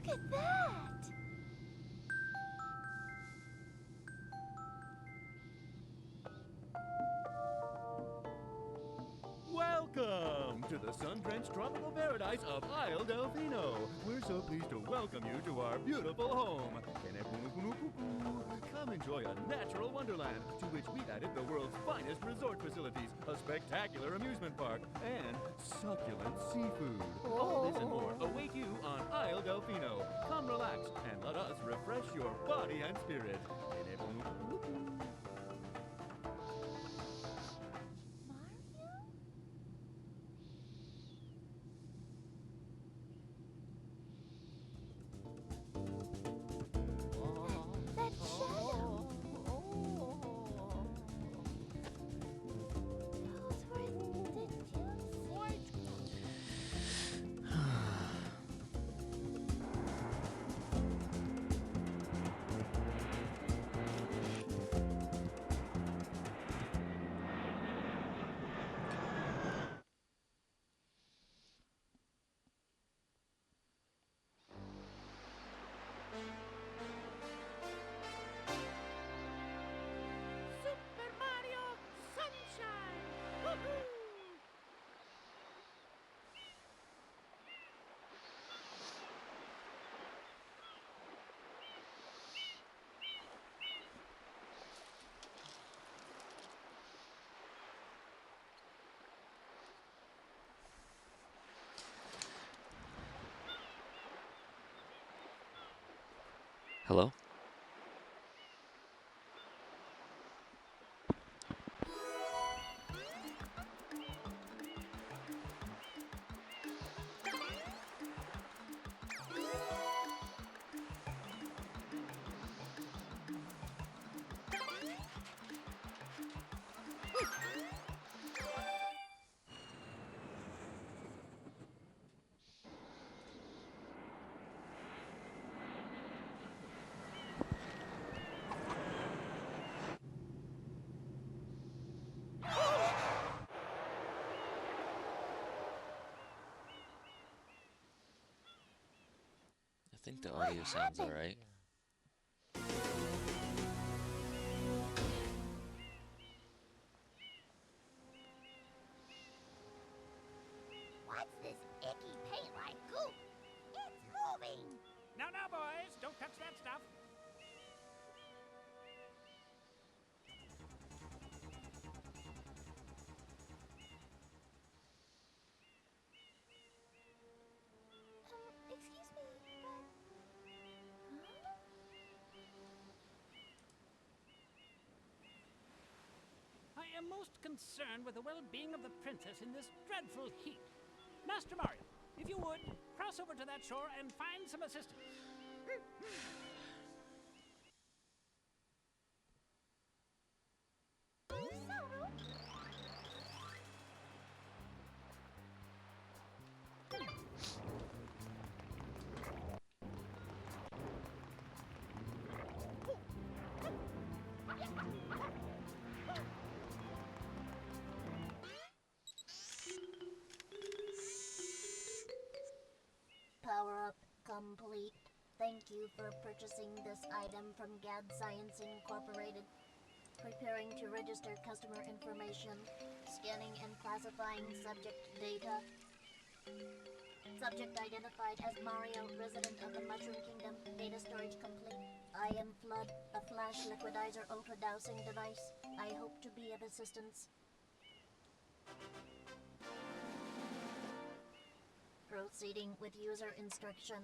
Look at that! Welcome to the sun-drenched tropical paradise of Isle Delfino. We're so pleased to welcome you to our beautiful home. Come enjoy a natural wonderland to which we've added the world's finest resort facilities, a spectacular amusement park, and succulent seafood. All this and more await you on Isle Delfino. Come relax and let us refresh your body and spirit. That shadow! Those were the dunes. Super Mario Sunshine! Woohoo! Hello? I think the audio sounds alright. What's this icky paint-like goop? It's moving! Now, boys, don't touch that stuff. Excuse me, but... Huh? I am most concerned with the well-being of the princess in this dreadful heat. Master Mario, if you would, cross over to that shore and find some assistance. Power up complete. Thank you for purchasing this item from GAD Science Incorporated. Preparing to register customer information. Scanning and classifying subject data. Subject identified as Mario, resident of the Mushroom Kingdom. Data storage complete. I am Flood, a flash liquidizer ultra dowsing device. I hope to be of assistance. Proceeding with user instruction.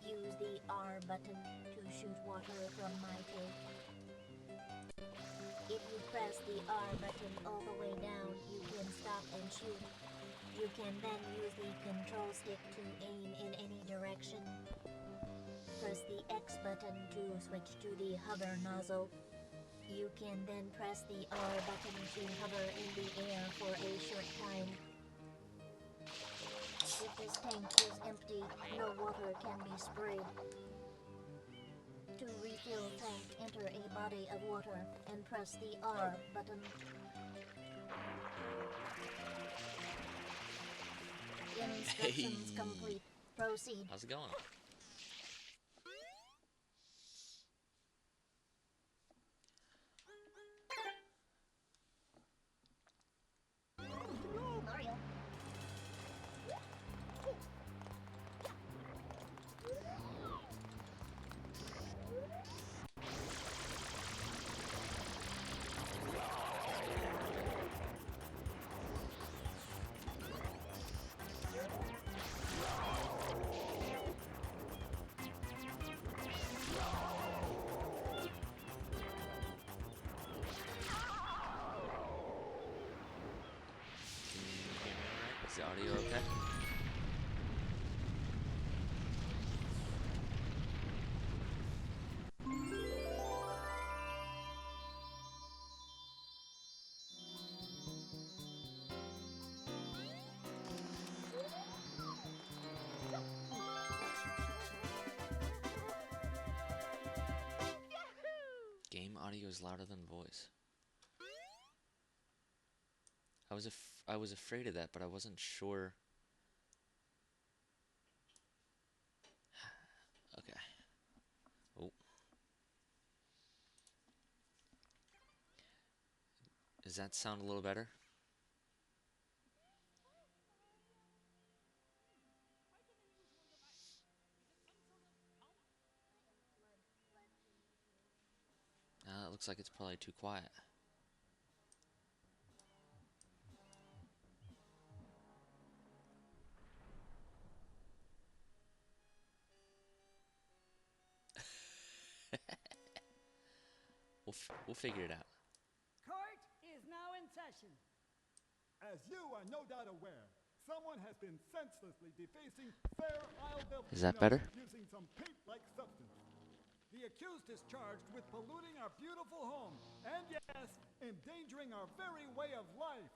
Use the R button to shoot water from my tank. If you press the R button all the way down, you can stop and shoot. You can then use the control stick to aim in any direction. Press the X button to switch to the hover nozzle. You can then press the R button to hover in the air for a short time. If this tank is empty, no water can be sprayed. To refill tank, enter a body of water and press the R button. Instructions complete. Proceed. How's it going? Mario. Is the audio okay? Game audio is louder than voice. I was afraid of that, but I wasn't sure. Okay. Oh. Does that sound a little better? It looks like it's probably too quiet. We'll figure it out. Court is now in session. As you are no doubt aware, someone has been senselessly defacing Fair Isle Delphino Is that better? using some paint-like substance. The accused is charged with polluting our beautiful home and, yes, endangering our very way of life.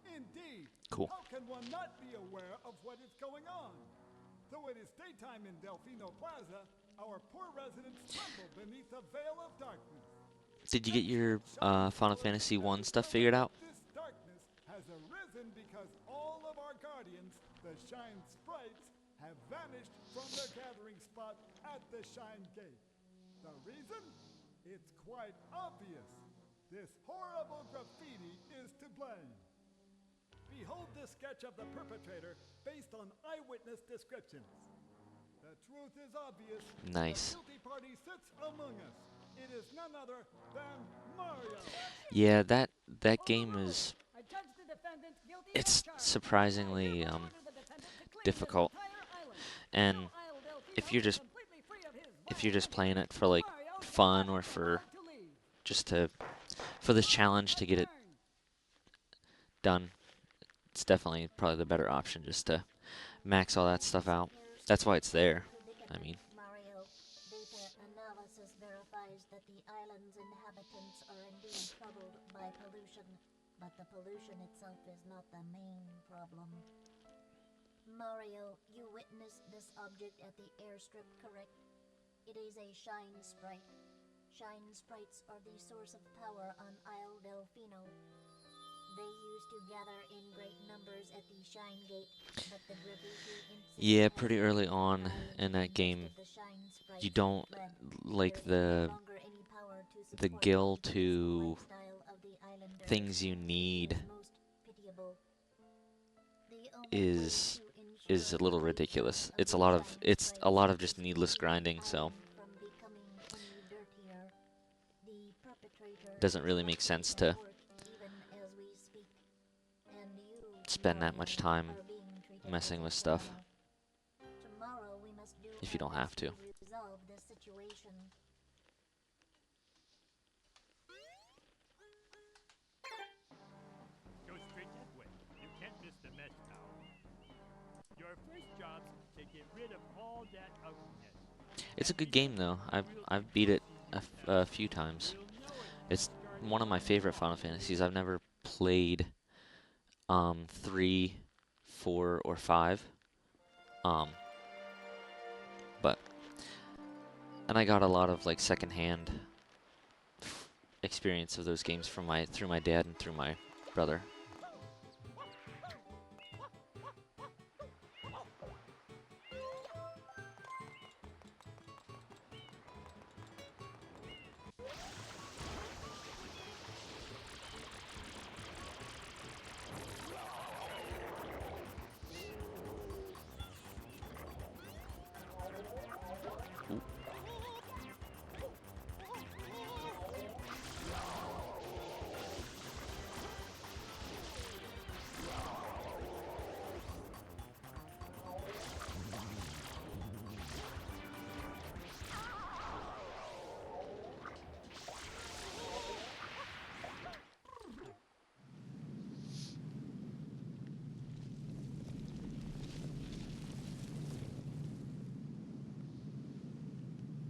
Indeed, Cool. how can one not be aware of what is going on? Though it is daytime in Delfino Plaza, our poor residents tremble beneath a veil of darkness. Did you get your Final Fantasy 1 stuff figured out? This darkness has arisen because all of our guardians, the Shine Sprites, have vanished from their gathering spot at the Shine Gate. The reason? It's quite obvious. This horrible graffiti is to blame. Behold this sketch of the perpetrator based on eyewitness descriptions. The truth is obvious. Nice. The guilty party sits among us. It is none other than Mario. Yeah, that game is I judge the defendant guilty it's of charge. surprisingly I order the defendant to clean difficult. this entire island. And Now Isle Delfino if you're is just completely free of his if you're just violent playing it actions. for like Mario, fun you or are for allowed to leave. just to for this challenge to get it Turn. done, it's definitely probably the better option just to max all that stuff out. That's why it's there. I mean, Mario, data analysis verifies that the island's inhabitants are indeed troubled by pollution, but the pollution itself is not the main problem. Mario, you witnessed this object at the airstrip, correct? It is a Shine Sprite. Shine Sprites are the source of power on Isle Delfino. They used to gather in great numbers at the Shine Gate, but the graffiti incident yeah, has pretty early on neutralized in that most game, of the Shine Sprites you don't fled. like There's no the longer any power to the support gil the peaceful to lifestyle of the islanders. things you It need is most pitiable. The only way is to is a ensure little the ridiculous. peace It's a the lot of Shine it's a Sprites lot of is just to needless keep the grinding, so island from becoming any dirtier. The perpetrator doesn't really make is sense at to work even as we speak. And you, spend that much time are being treated messing as a with stuff criminal. Tomorrow we must do if you our don't have best to. resolve this situation. Go straight that way. You can't miss the mess tower. Your first job's to get rid of all that ugliness. It's a good game though. I've beat it a few times. It's one of my favorite Final Fantasies. I've never played 3, 4, or 5. But and I got a lot of like secondhand experience of those games from through my dad and through my brother. Ooh.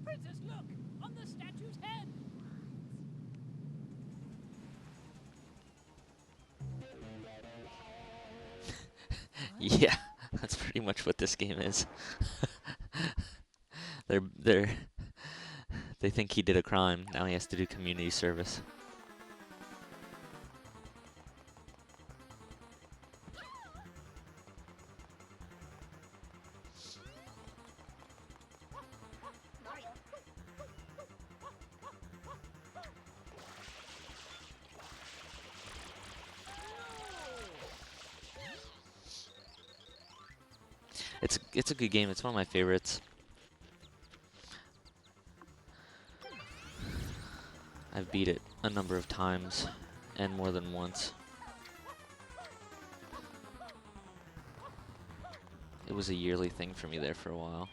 Princess, look! On the statue's head! Yeah, that's pretty much what this game is. they're they think he did a crime. Now he has to do community service. Mario. It's a good game. It's one of my favorites. I've beat it a number of times, and more than once. It was a yearly thing for me there for a while.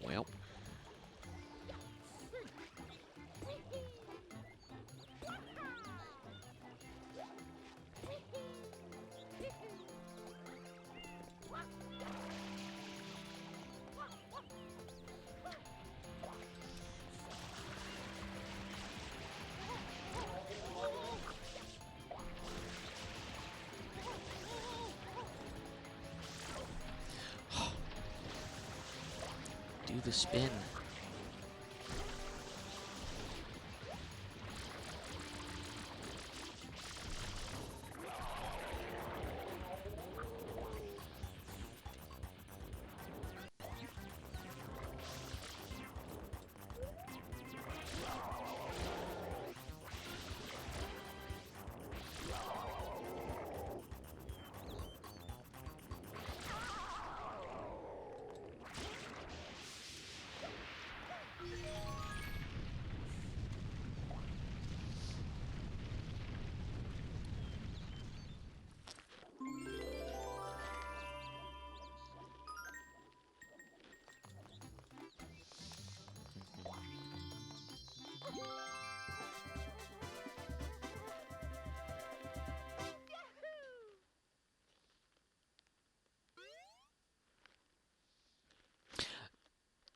Mario. Well, do the spin.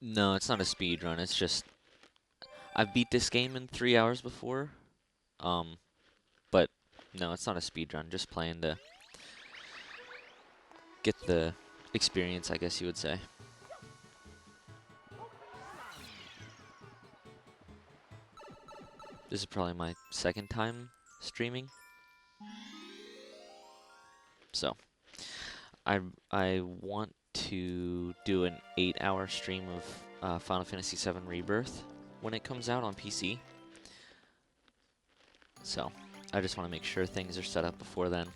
No, it's not a speed run. It's just I've beat this game in 3 hours before. But no, it's not a speed run. Just playing to get the experience, I guess you would say. This is probably my second time streaming. So, I want to do an 8-hour stream of Final Fantasy VII Rebirth when it comes out on PC. So, I just want to make sure things are set up before then.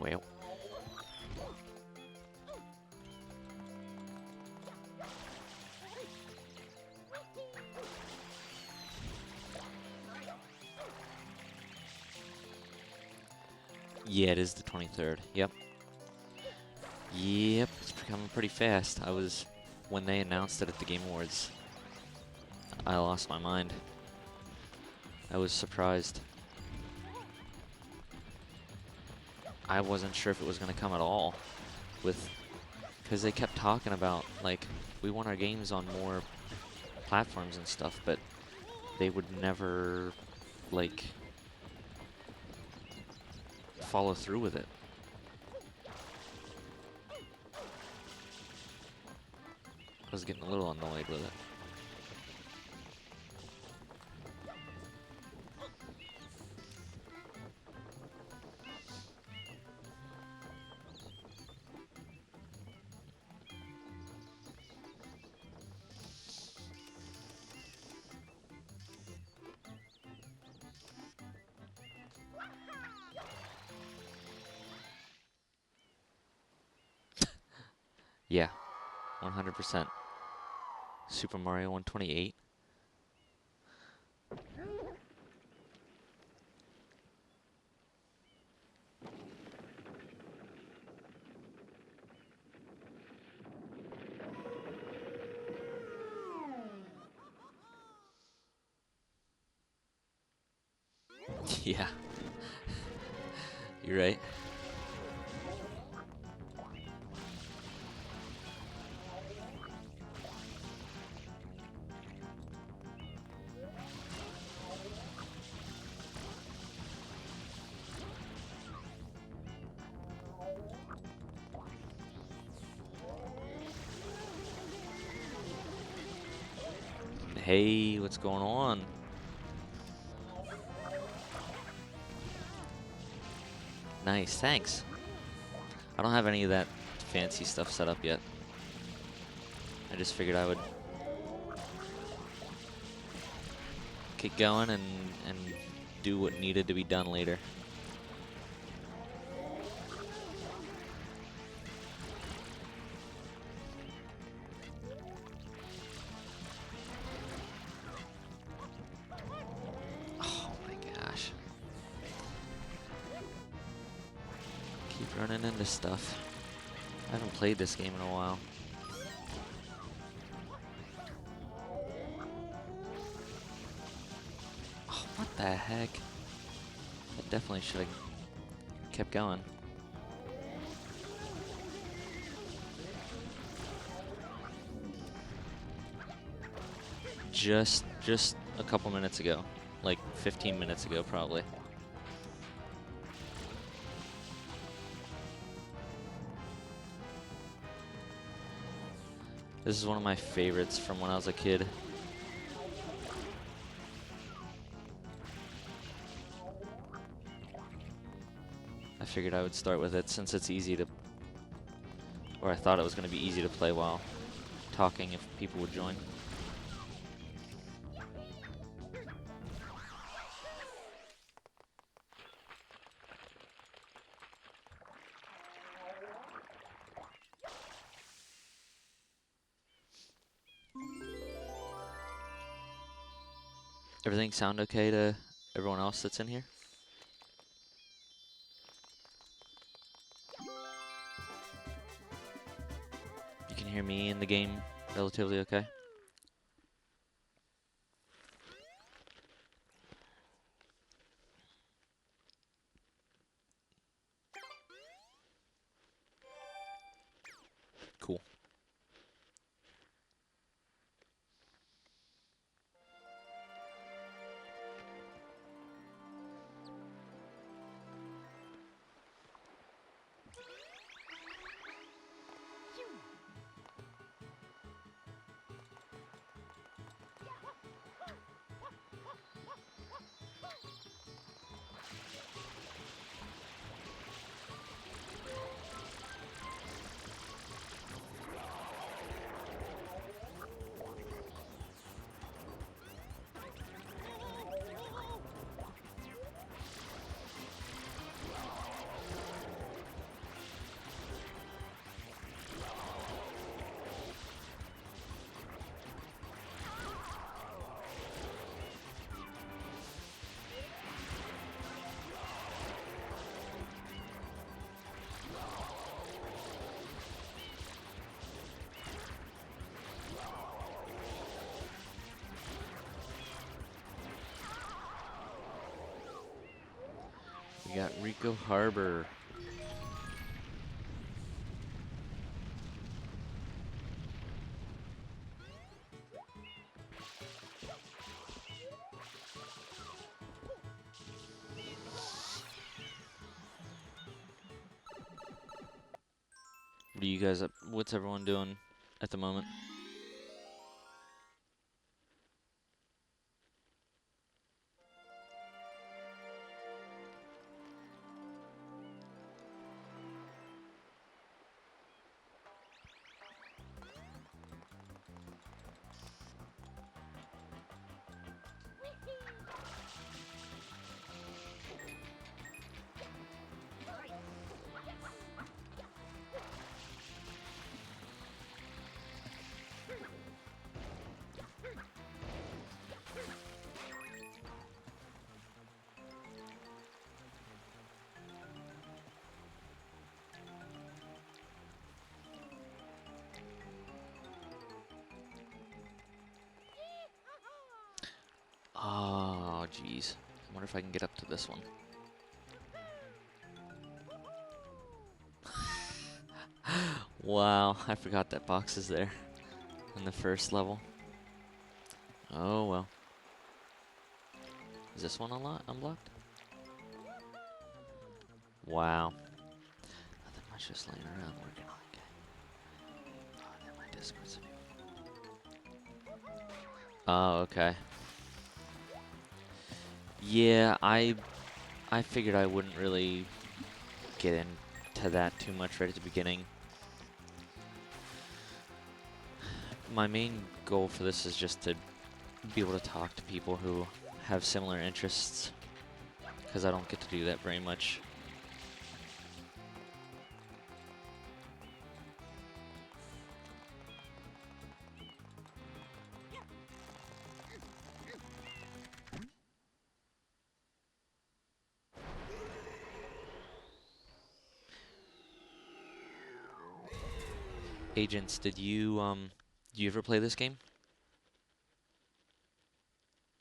Well. Yeah, it is the 23rd. Yep. Yep, it's becoming pretty fast. When they announced it at the Game Awards, I lost my mind. I was surprised. I wasn't sure if it was going to come at all, because they kept talking about, like, we want our games on more platforms and stuff, but they would never, like, follow through with it. I was getting a little annoyed with it. Yeah, 100%. Super Mario 128. Yeah. You're right. Hey, what's going on? Nice, thanks. I don't have any of that fancy stuff set up yet. I just figured I would get going and do what needed to be done later. Oh my gosh. Keep running into stuff. I haven't played this game in a while. Oh, what the heck? I definitely should have kept going. Just a couple minutes ago. Like 15 minutes ago, probably. This is one of my favorites from when I was a kid. I figured I would start with it since it's easy to, or I thought it was going to be easy to play while talking if people would join. Everything sound okay to everyone else that's in here? You can hear me in the game relatively okay? Cool. We got Rico Harbor. What are you guys up? What's everyone doing at the moment? Oh, jeez. I wonder if I can get up to this one. Wow, I forgot that box is there in the first level. Oh, well. Is this one unblocked? Wow. Nothing much just laying around working on it. Oh, and then my Discord's. Oh, okay. Yeah, I figured I wouldn't really get into that too much right at the beginning. My main goal for this is just to be able to talk to people who have similar interests, because I don't get to do that very much. Agents, did you ever play this game?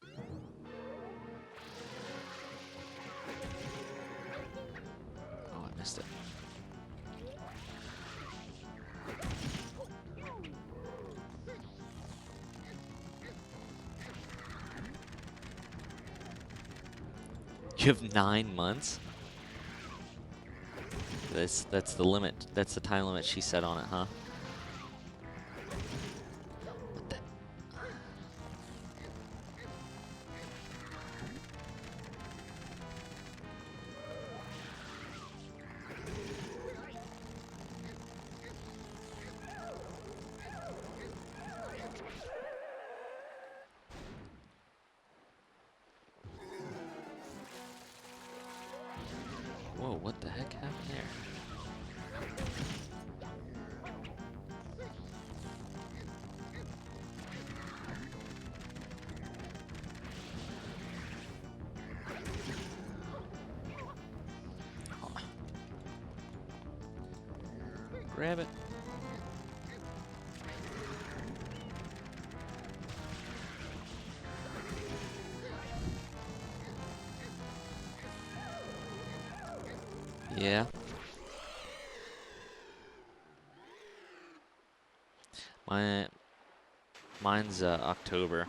Oh, I missed it. You have 9 months? That's the limit. That's the time limit she set on it, huh? What the? Whoa, what the heck happened there? Oh. Grab it. Yeah. Mine's October.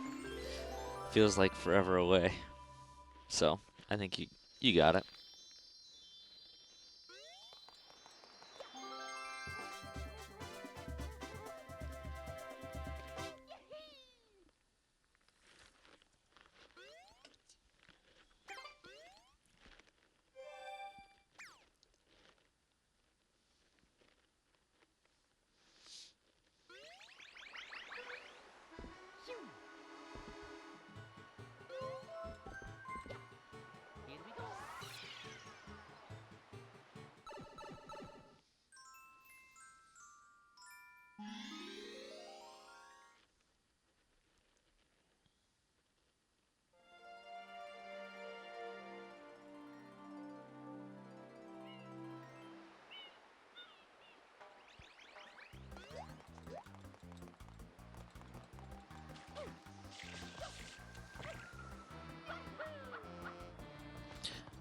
Feels like forever away. So, I think you got it.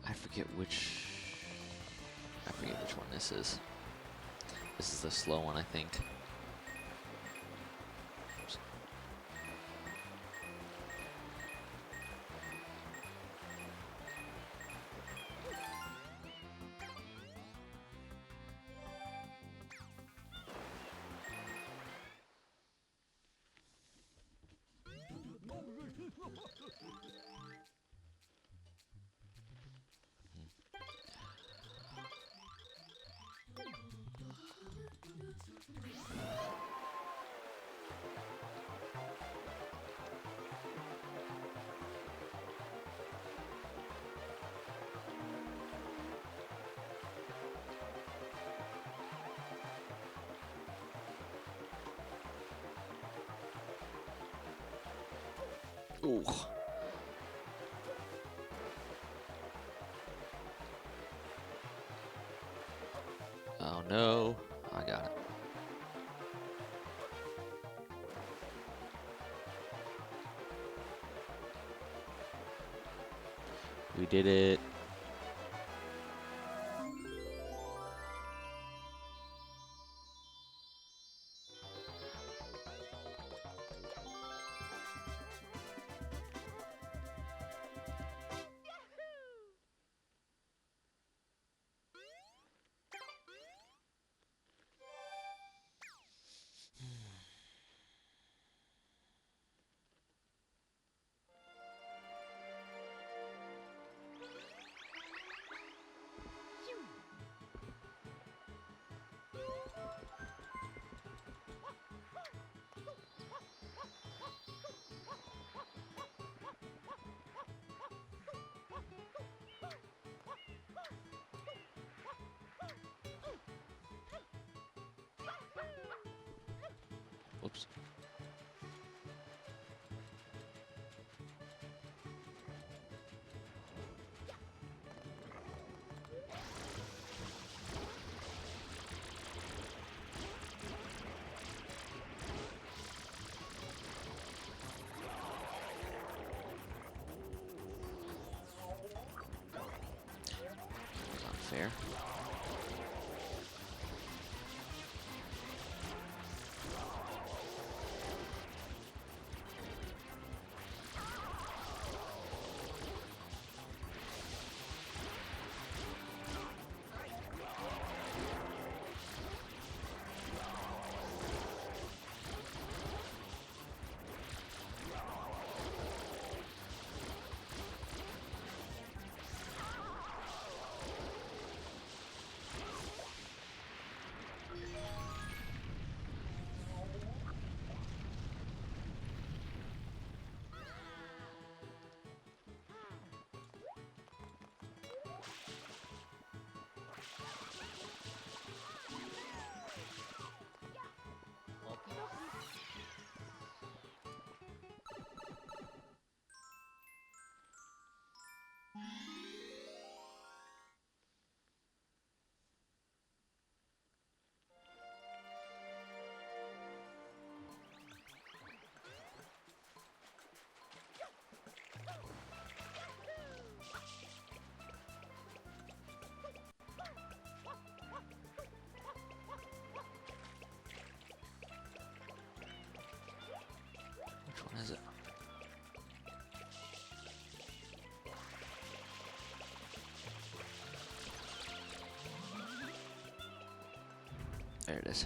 I forget which I forget which one this is. This is the slow one, I think. Oops. Ooh. Oh no, I got it. We did it. Whoops. Unfair. Which one is it? There it is.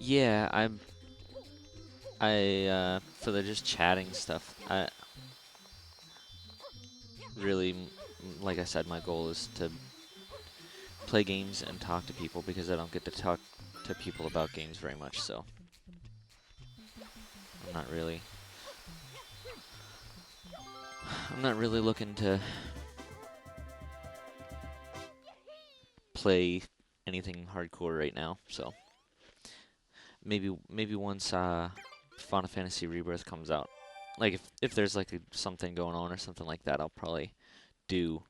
Yeah, for the just chatting stuff, I really, like I said, my goal is to play games and talk to people because I don't get to talk to people about games very much, so I'm not really looking to play anything hardcore right now, so maybe once Final Fantasy Rebirth comes out, like if there's like something going on or something like that, I'll probably do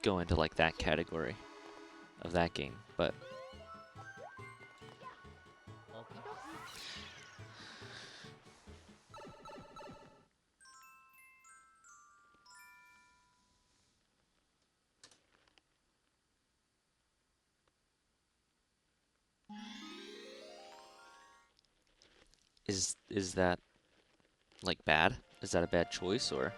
go into like that category of that game, but is that like bad? Is that a bad choice or?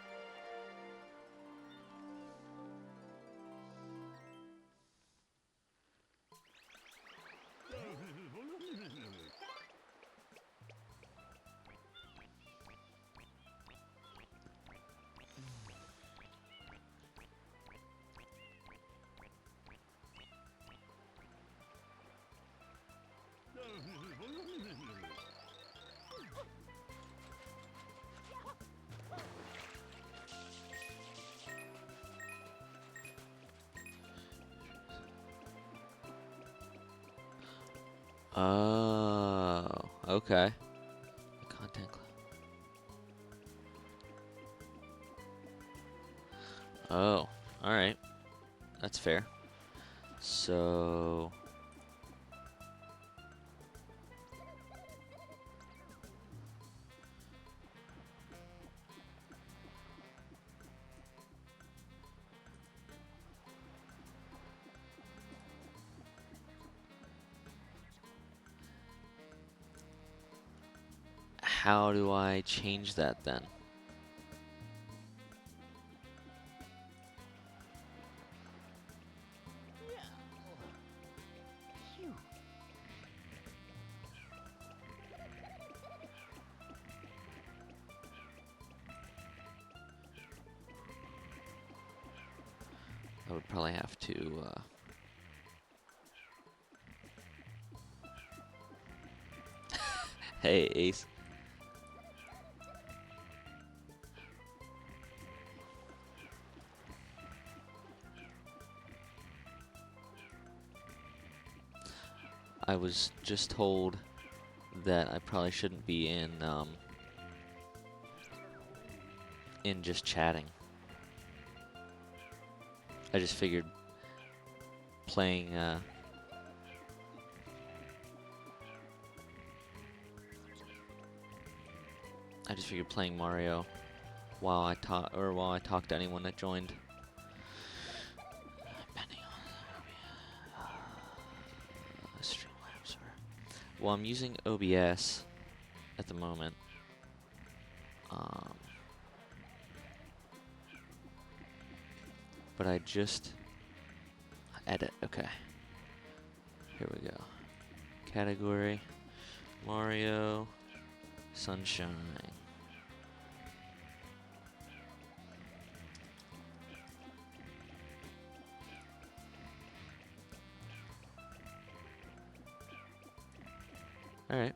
Oh, okay. Content cloud. Oh, all right. That's fair. So how do I change that then? I would probably have to Hey, Ace. I was just told that I probably shouldn't be in just chatting. I just figured playing Mario while I talk to anyone that joined. Depending on Streamlabs or well, I'm using OBS at the moment. But I just edit. Okay. Here we go. Category Mario Sunshine. All right.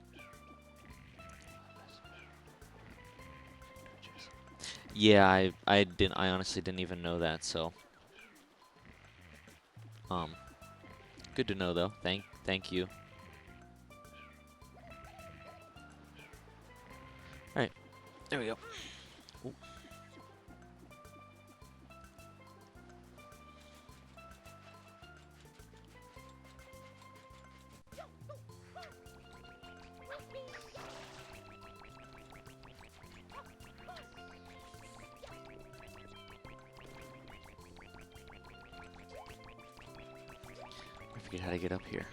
Yeah, I honestly didn't even know that, so good to know though. Thank you. All right. There we go. Ooh. I forget how to get up here.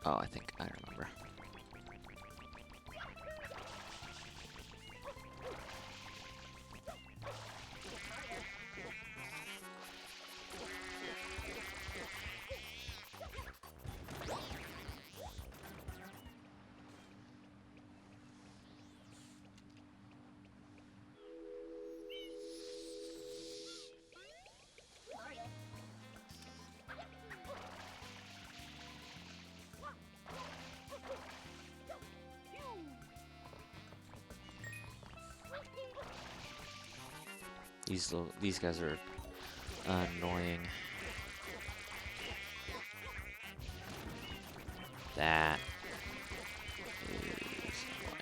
Oh, I think I remember. These guys are annoying. That is annoying.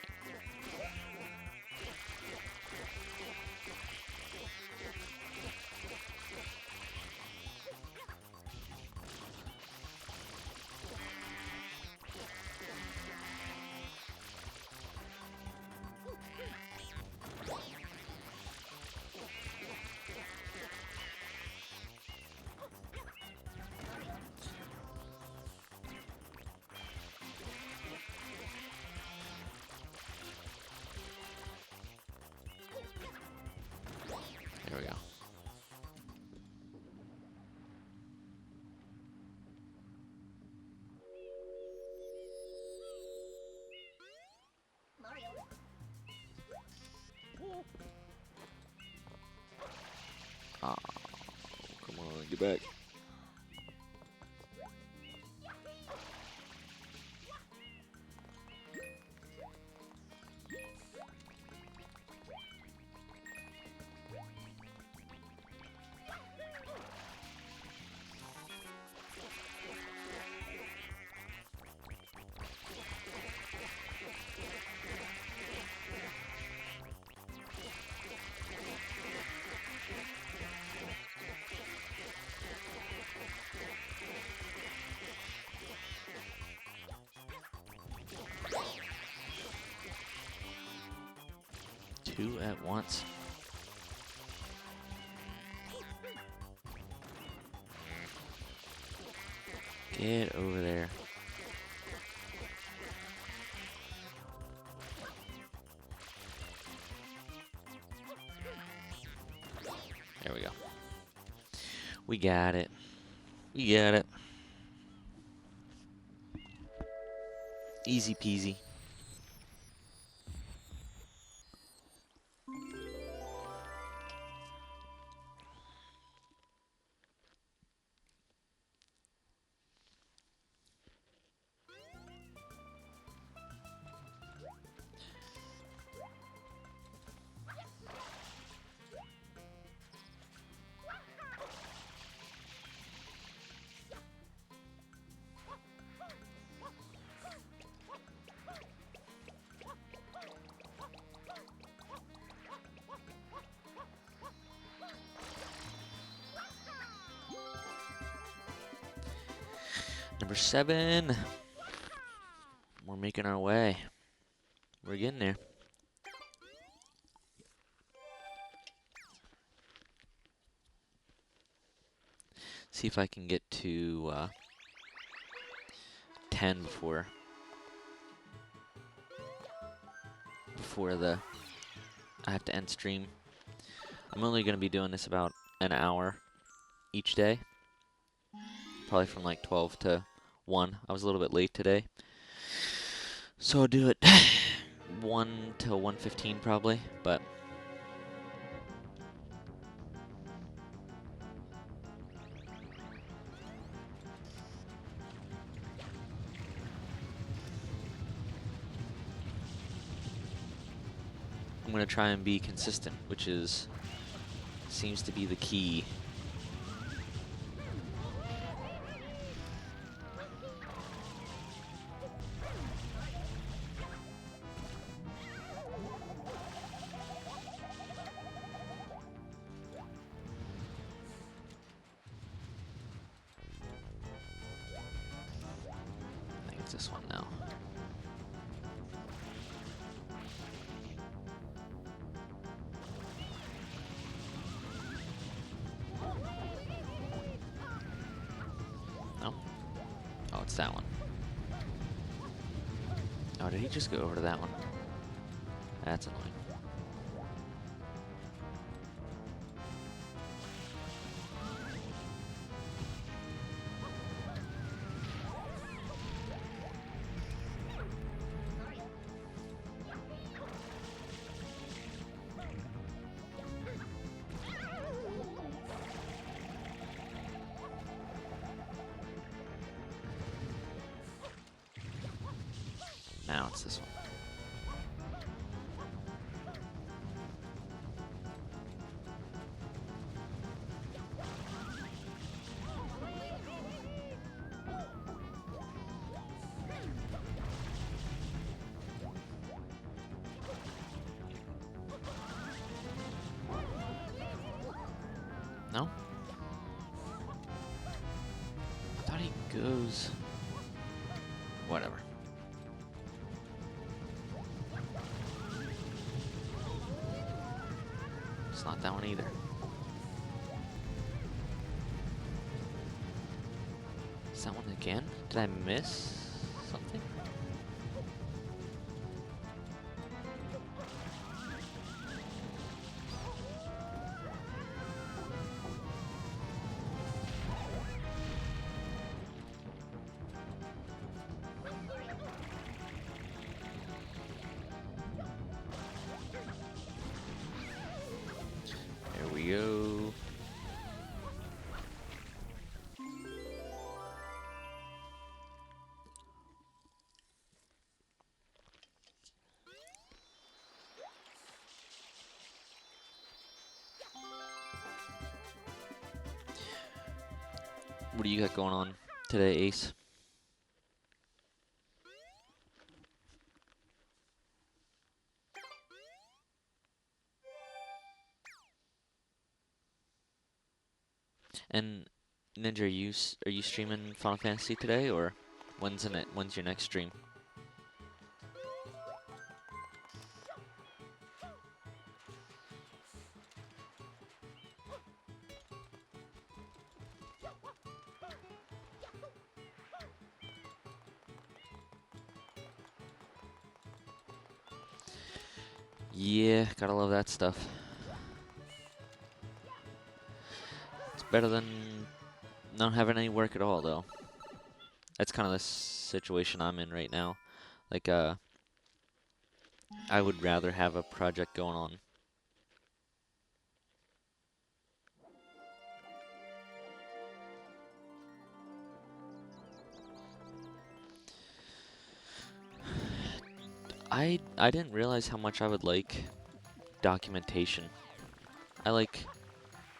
There we go. Oh, come on, get back. Two at once. Get over there. There we go. We got it. We got it. Easy peasy. Number 7. We're making our way. We're getting there. See if I can get to 10 before I have to end stream. I'm only going to be doing this about an hour each day. Probably from like 12 to 1. I was a little bit late today. So I'll do it 1 to 1:15 probably, but I'm going to try and be consistent, which seems to be the key. I think it's this one now. No? Oh, it's that one. Oh, did he just go over to that one? That's annoying. Now it's this one. No? I thought he goes... Whatever. It's not that one either. Is that one again? Did I miss something? There we go. What do you got going on today, Ace? And Ninja, are you streaming Final Fantasy today, or when's your next stream? Yeah, gotta love that stuff. It's better than not having any work at all, though. That's kind of the situation I'm in right now. Like, I would rather have a project going on. I didn't realize how much I would like documentation. I like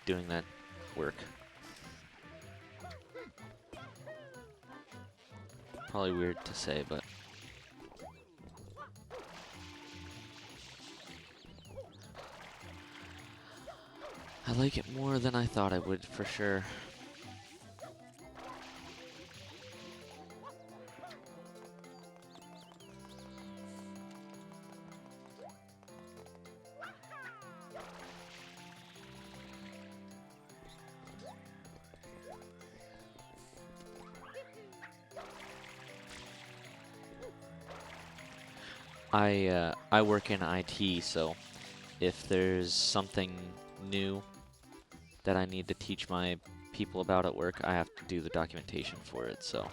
doing that work. Probably weird to say, but I like it more than I thought I would, for sure. I work in IT, so if there's something new that I need to teach my people about at work, I have to do the documentation for it, so.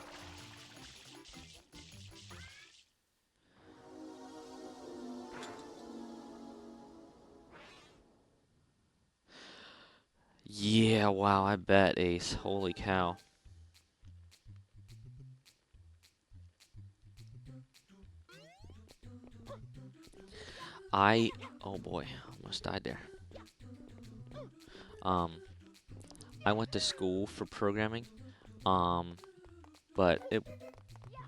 Yeah, wow, I bet, Ace. Holy cow. Oh boy, almost died there. I went to school for programming, but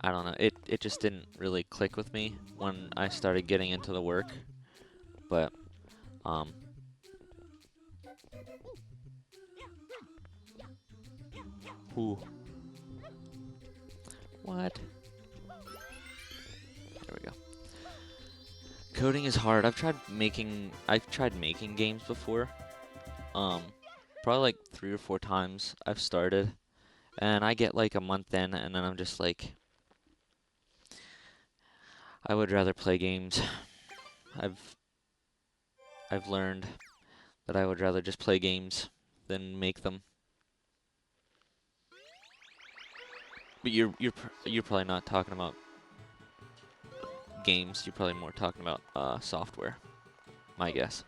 I don't know, it just didn't really click with me when I started getting into the work, but, Ooh. What? There we go. Coding is hard. I've tried making games before. Probably like 3 or 4 times I've started, and I get like a month in, and then I'm just like, I would rather play games. I've learned that I would rather just play games than make them. But you're probably not talking about games. You're probably more talking about software. My guess.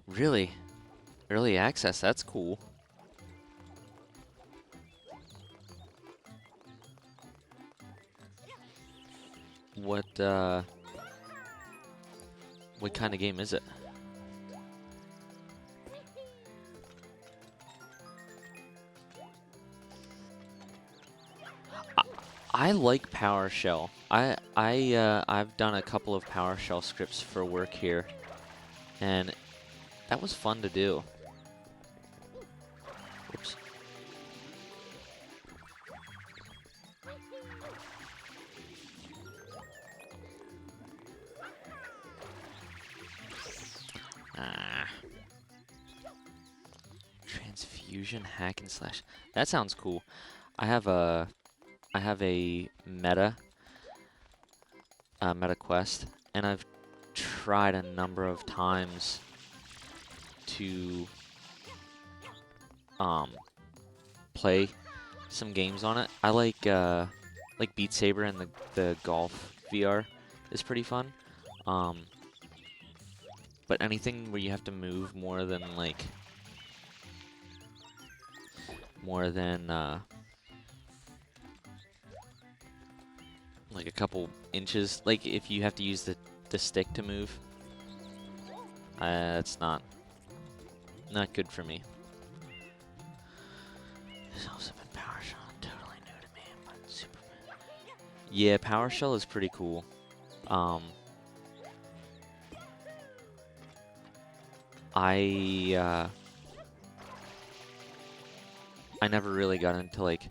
Really? Early access, that's cool. What kind of game is it? I like PowerShell. I've done a couple of PowerShell scripts for work here, and that was fun to do. Oops. Transfusion hack and slash. That sounds cool. I have a meta quest, and I've tried a number of times to play some games on it. I like Beat Saber, and the golf VR is pretty fun. But anything where you have to move more than like a couple inches, like if you have to use the stick to move, that's not good for me. There's also been PowerShell, totally new to me, but Superman. Yeah, PowerShell is pretty cool. I never really got into like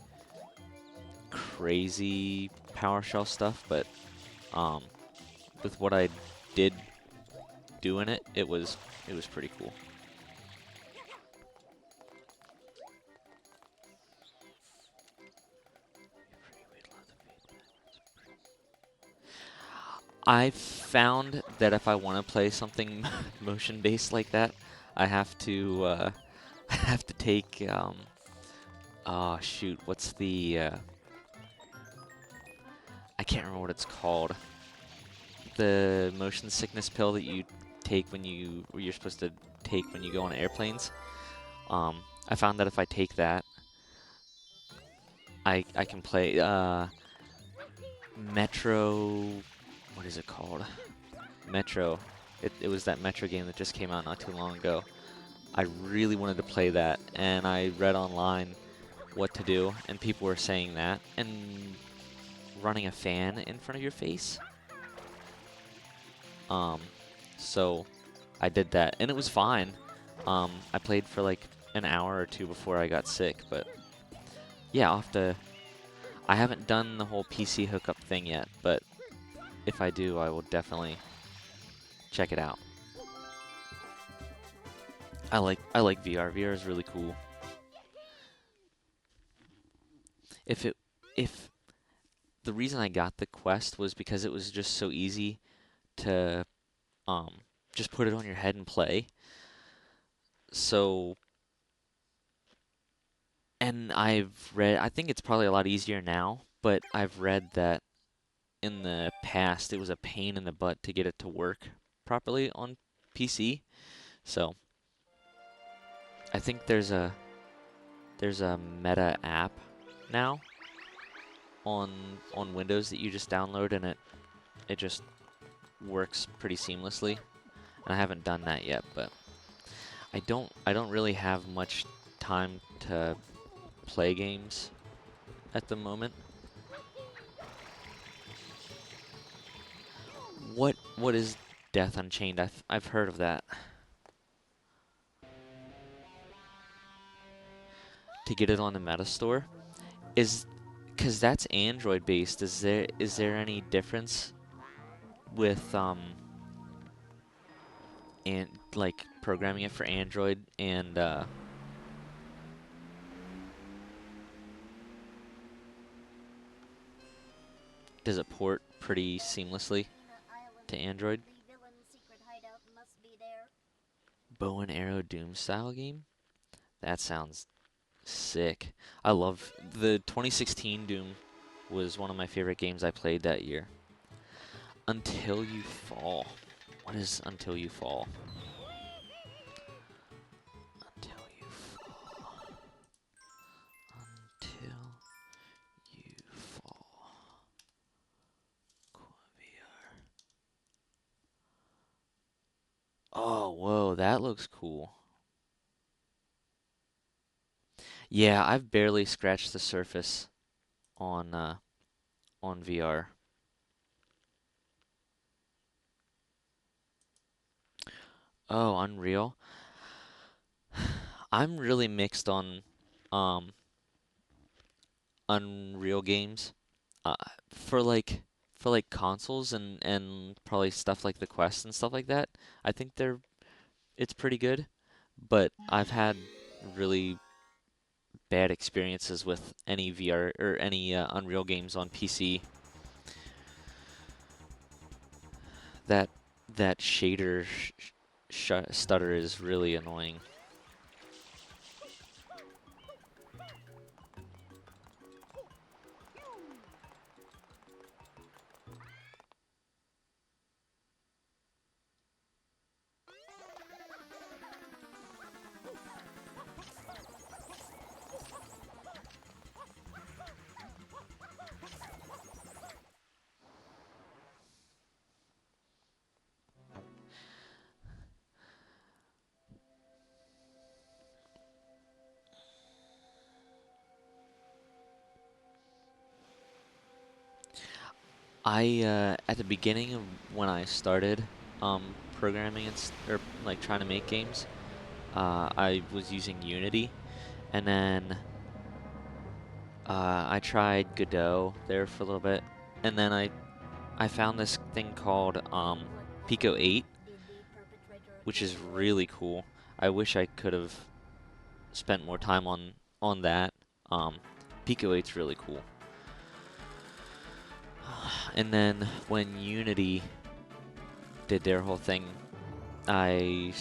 crazy PowerShell stuff, but with what I did do in it, it was pretty cool. I found that if I want to play something motion-based like that, I have to take oh shoot, what's the I can't remember what it's called. The motion sickness pill that you take you're supposed to take when you go on airplanes. I found that if I take that, I can play Metro. What is it called? Metro. It was that Metro game that just came out not too long ago. I really wanted to play that, and I read online what to do, and people were saying that, and running a fan in front of your face. So I did that, and it was fine. I played for like an hour or two before I got sick, but yeah, I haven't done the whole PC hookup thing yet, but if I do, I will definitely check it out. I like VR. VR is really cool. If the reason I got the Quest was because it was just so easy to just put it on your head and play. So, and I've read, I think it's probably a lot easier now, but I've read that in the past it was a pain in the butt to get it to work properly on PC. So I think there's a Meta app now on Windows that you just download, and it just works pretty seamlessly. And I haven't done that yet, but I don't really have much time to play games at the moment. What is Death Unchained? I've heard of that. To get it on the Meta Store, because that's Android based. Is there any difference with and like programming it for Android and does it port pretty seamlessly to Android? Bow and arrow Doom style game? That sounds sick. I love the 2016 Doom. Was one of my favorite games I played that year. Until You Fall. What is Until You Fall? Oh, whoa, that looks cool. Yeah, I've barely scratched the surface on VR. Oh, Unreal. I'm really mixed on um Unreal games. Uh, for like consoles and probably stuff like the Quest and stuff like that. I think it's pretty good, but I've had really bad experiences with any VR or any Unreal games on PC. That that shader stutter is really annoying. At the beginning of when I started programming or like trying to make games, I was using Unity, and then I tried Godot there for a little bit, and then I found this thing called Pico 8, Did the perpetrator which is kill you? really cool. I wish I could have spent more time on that. Um, Pico 8's really cool. And then when Unity did their whole thing, I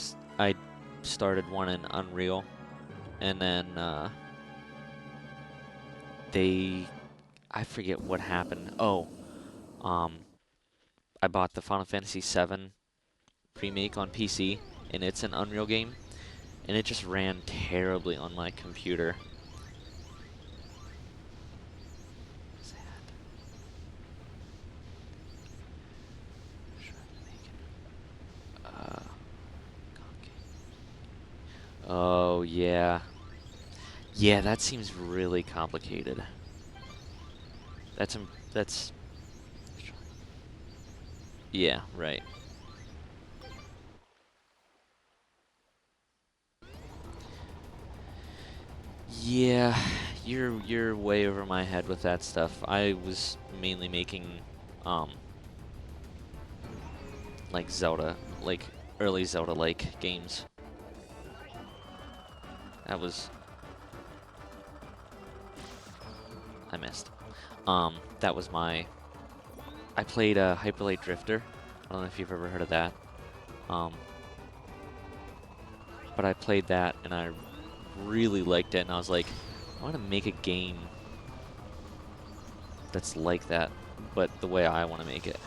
started one in Unreal, and then I forget what happened. Oh, I bought the Final Fantasy VII remake on PC, and it's an Unreal game, and it just ran terribly on my computer. Oh, yeah. Yeah, that seems really complicated. That's yeah, right. Yeah, you're way over my head with that stuff. I was mainly making um like Zelda, like early Zelda-like games. That was I missed. That was I played Hyper Light Drifter. I don't know if you've ever heard of that. Um, but I played that and I really liked it, and I was like, I want to make a game that's like that, but the way I want to make it.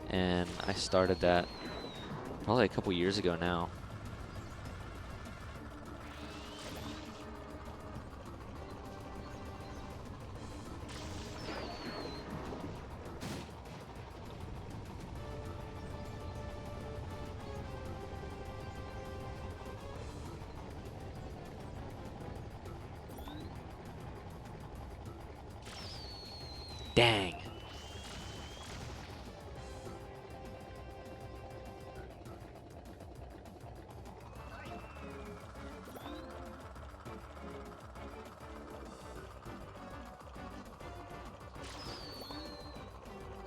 And I started that probably a couple years ago now. Dang.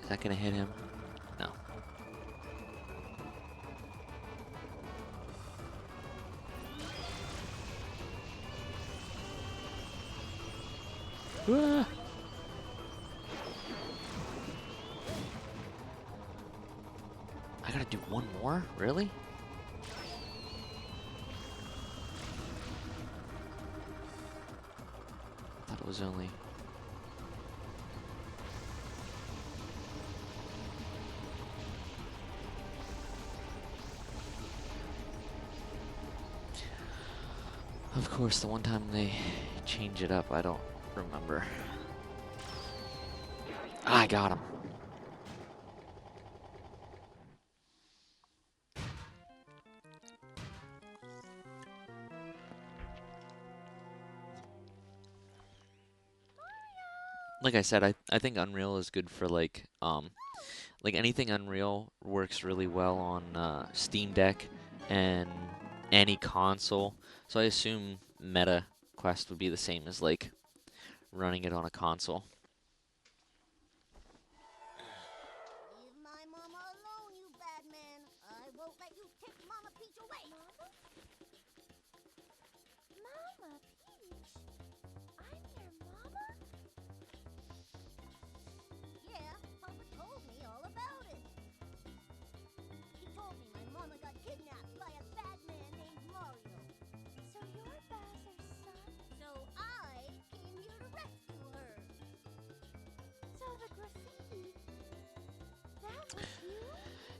Is that gonna hit him? No. Ah. I gotta do one more? Really? I thought it was only... Of course, the one time they change it up, I don't remember. I got him. like I said, I think Unreal is good for like anything Unreal works really well on Steam Deck and any console. So I assume Meta Quest would be the same as like running it on a console. Leave my mama alone, you bad man. I won't let you take Mama Peach away. Mama? Mama Peach? I'm your mama? Yeah, Papa told me all about it. He told me my mama got kidnapped by a bad man named Mario. So you're Bowser's son? So I came here to rescue her. So the graffiti, that was you?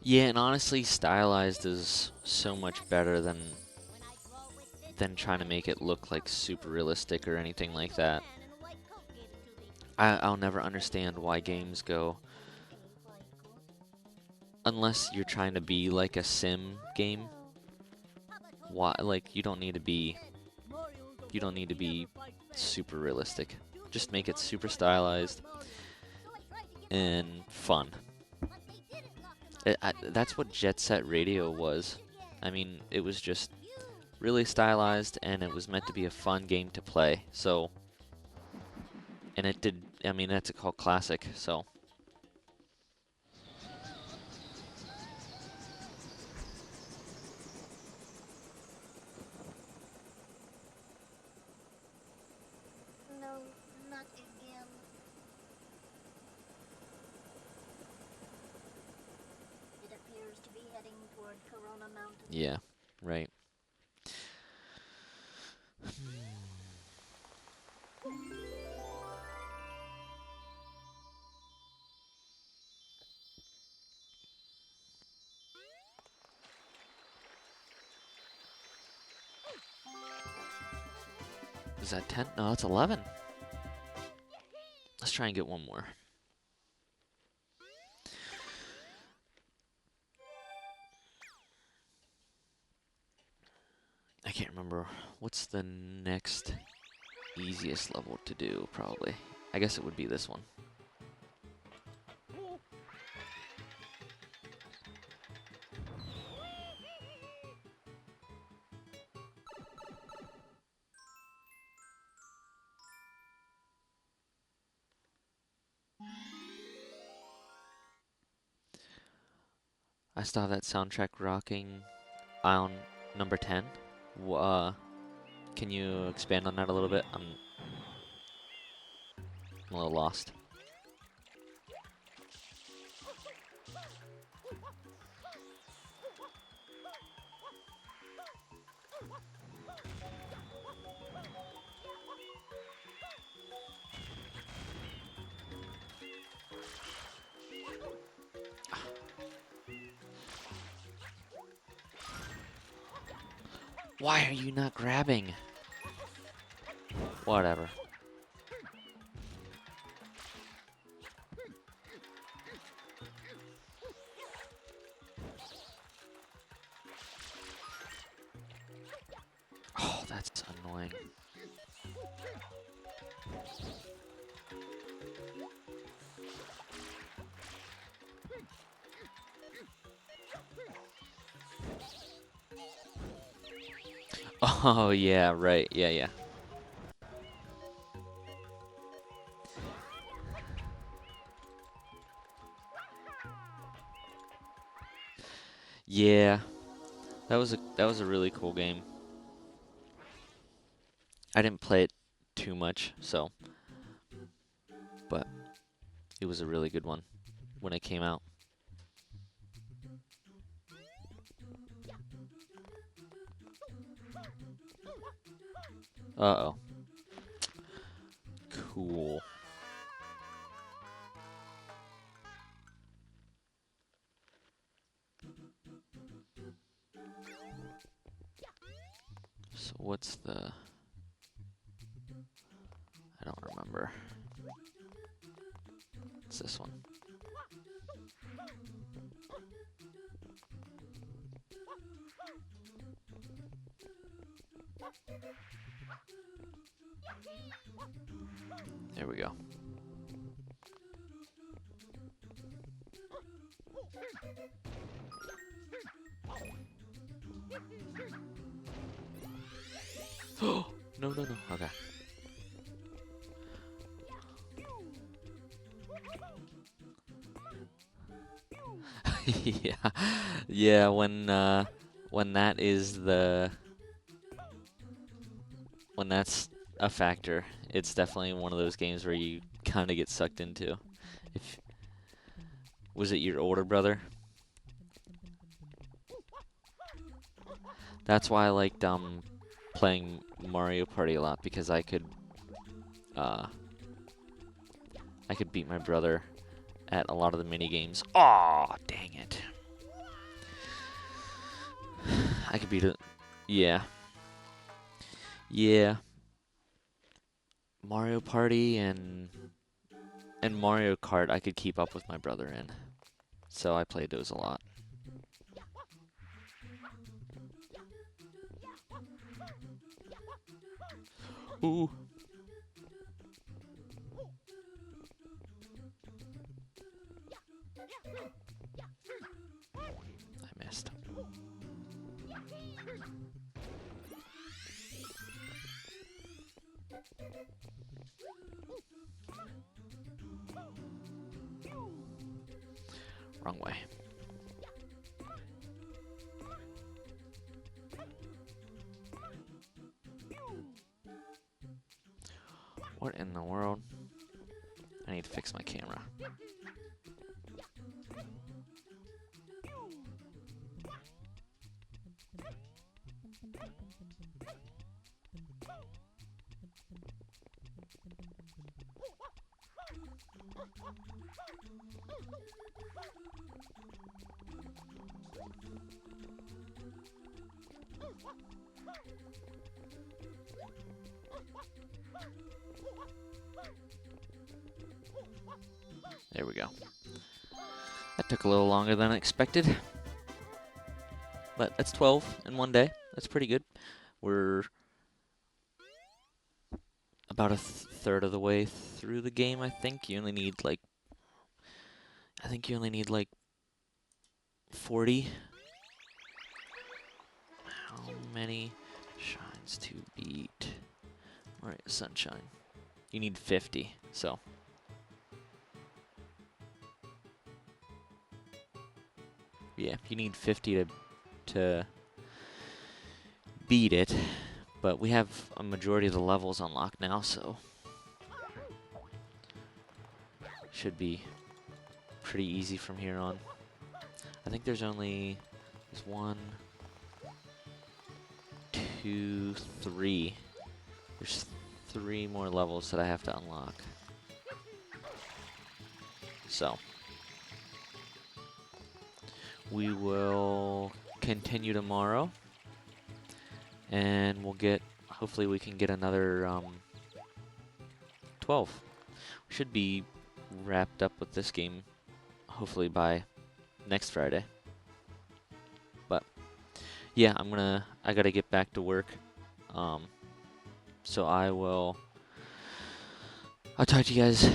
Yeah, and honestly, stylized is so much better When I draw with this than trying to make it look like super realistic or anything like that. man in a white coat gave it to me. I'll never understand why games go, unless you're trying to be like a sim game. Why, like, you don't need to be super realistic. Just make it super stylized and fun. That's what Jet Set Radio was. I mean, it was just really stylized, and it was meant to be a fun game to play. So, and it did. I mean, that's called classic. So. No, not again. It appears to be heading toward Corona Mountain. Yeah, right. Is that 10? No, that's 11. Let's try and get one more. I can't remember. What's the next easiest level to do, probably? I guess it would be this one. I still have that soundtrack rocking on number 10. Can you expand on that a little bit? I'm a little lost. Why are you not grabbing? Whatever. Oh, that's annoying. Oh, yeah, right. Yeah, yeah. Yeah. That was a really cool game. I didn't play it too much, so but it was a really good one when it came out. Uh-oh. Cool. So what's the... I don't remember. It's this one. There we go. No, no, no. Okay. Yeah, yeah. When that is when that's a factor, it's definitely one of those games where you kind of get sucked into. If was it your older brother? That's why I liked playing Mario Party a lot, because I could beat my brother at a lot of the mini games. Aw, dang it. I could beat it. Yeah. Yeah. Mario Party and Mario Kart I could keep up with my brother in. So I played those a lot. Ooh. I missed. Wrong way. What in the world? I need to fix my camera. There we go. That took a little longer than expected. But that's 12 in one day. That's pretty good. We're about a third of the way through the game, I think. You only need like 40. How many shines to beat Mario Sunshine? You need 50, so. Yeah, you need 50 to beat it, but we have a majority of the levels unlocked now, so should be pretty easy from here on. I think there's 1, 2, 3. There's 3 more levels that I have to unlock. So we will continue tomorrow, and hopefully we can get another 12. We should be wrapped up with this game hopefully by next Friday. But yeah, I gotta get back to work. So I'll talk to you guys,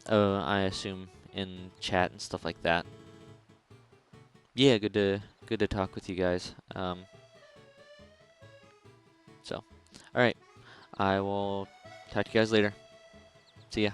I assume, in chat and stuff like that. Yeah, good to talk with you guys. So, all right, I will talk to you guys later. See ya.